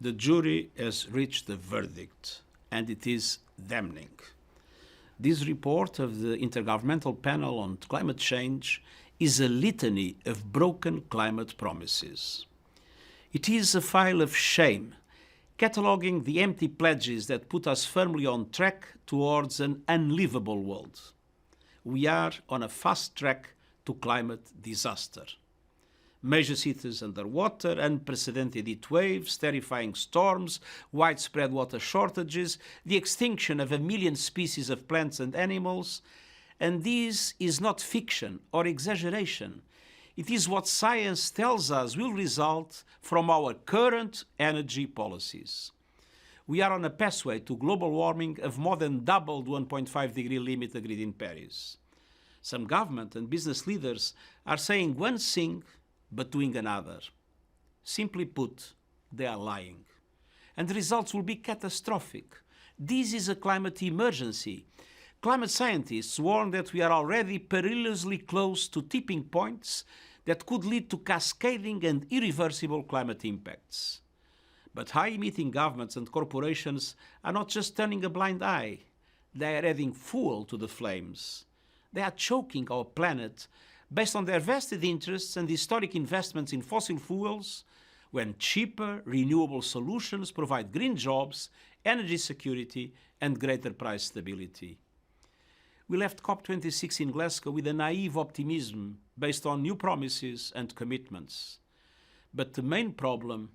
The jury has reached a verdict, and it is damning. This report of the Intergovernmental Panel on Climate Change is a litany of broken climate promises. It is a file of shame, cataloguing the empty pledges that put us firmly on track towards an unlivable world. We are on a fast track to climate disaster. Major cities underwater, unprecedented heatwaves, terrifying storms, widespread water shortages, the extinction of 1 million species of plants and animals. And this is not fiction or exaggeration. It is what science tells us will result from our current energy policies. We are on a pathway to global warming of more than double the 1.5-degree limit agreed in Paris. Some government and business leaders are saying one thing but doing another. Simply put, they are lying. And the results will be catastrophic. This is a climate emergency. Climate scientists warn that we are already perilously close to tipping points that could lead to cascading and irreversible climate impacts. But high-emitting governments and corporations are not just turning a blind eye. They are adding fuel to the flames. They are choking our planet based on their vested interests and historic investments in fossil fuels, when cheaper, renewable solutions provide green jobs, energy security, and greater price stability. We left COP26 in Glasgow with a naive optimism based on new promises and commitments. But the main problem,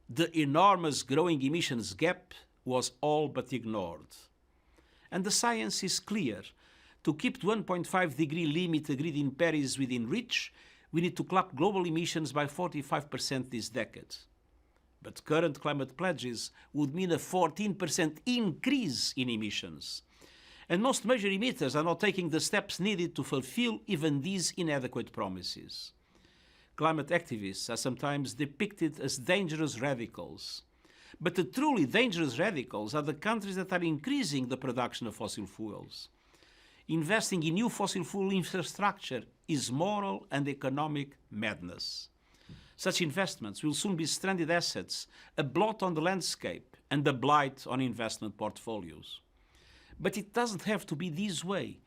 the enormous growing emissions gap, was all but ignored. And the science is clear. To keep the 1.5-degree limit agreed in Paris within reach, we need to cut global emissions by 45% this decade. But current climate pledges would mean a 14% increase in emissions. And most major emitters are not taking the steps needed to fulfill even these inadequate promises. Climate activists are sometimes depicted as dangerous radicals. But the truly dangerous radicals are the countries that are increasing the production of fossil fuels. Investing in new fossil fuel infrastructure is moral and economic madness. Such investments will soon be stranded assets, a blot on the landscape and a blight on investment portfolios. But it doesn't have to be this way.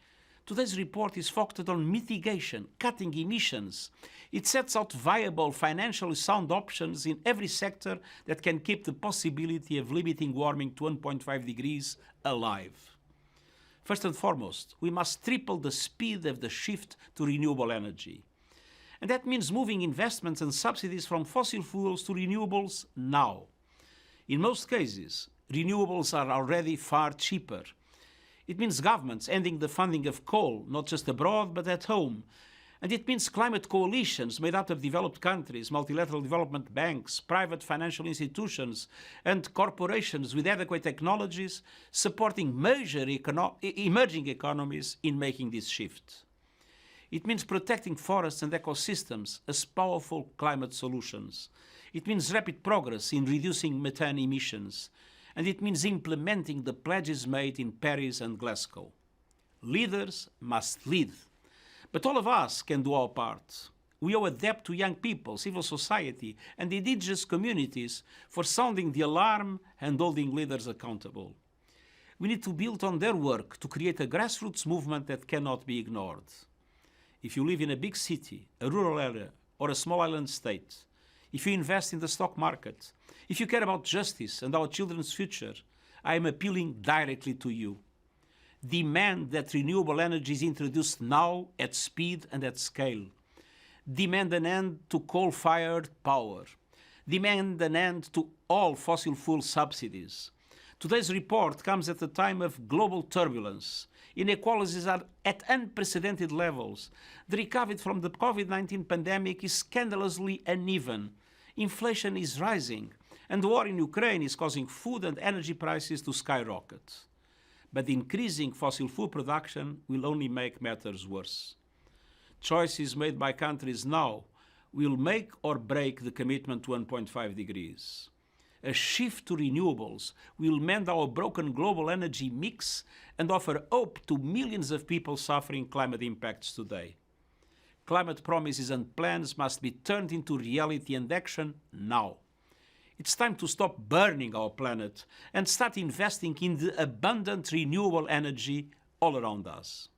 Today's report is focused on mitigation, cutting emissions. It sets out viable, financially sound options in every sector that can keep the possibility of limiting warming to 1.5 degrees alive. First and foremost, we must triple the speed of the shift to renewable energy. And that means moving investments and subsidies from fossil fuels to renewables now. In most cases, renewables are already far cheaper. It means governments ending the funding of coal, not just abroad, but at home. And it means climate coalitions made up of developed countries, multilateral development banks, private financial institutions, and corporations with adequate technologies supporting major emerging economies in making this shift. It means protecting forests and ecosystems as powerful climate solutions. It means rapid progress in reducing methane emissions. And it means implementing the pledges made in Paris and Glasgow. Leaders must lead. But all of us can do our part. We owe a debt to young people, civil society, and indigenous communities for sounding the alarm and holding leaders accountable. We need to build on their work to create a grassroots movement that cannot be ignored. If you live in a big city, a rural area, or a small island state, if you invest in the stock market, if you care about justice and our children's future, I am appealing directly to you. Demand that renewable energy is introduced now at speed and at scale. Demand an end to coal-fired power. Demand an end to all fossil fuel subsidies. Today's report comes at a time of global turbulence. Inequalities are at unprecedented levels. The recovery from the COVID-19 pandemic is scandalously uneven. Inflation is rising, and the war in Ukraine is causing food and energy prices to skyrocket. But increasing fossil fuel production will only make matters worse. Choices made by countries now will make or break the commitment to 1.5 degrees. A shift to renewables will mend our broken global energy mix and offer hope to millions of people suffering climate impacts today. Climate promises and plans must be turned into reality and action now. It's time to stop burning our planet and start investing in the abundant renewable energy all around us.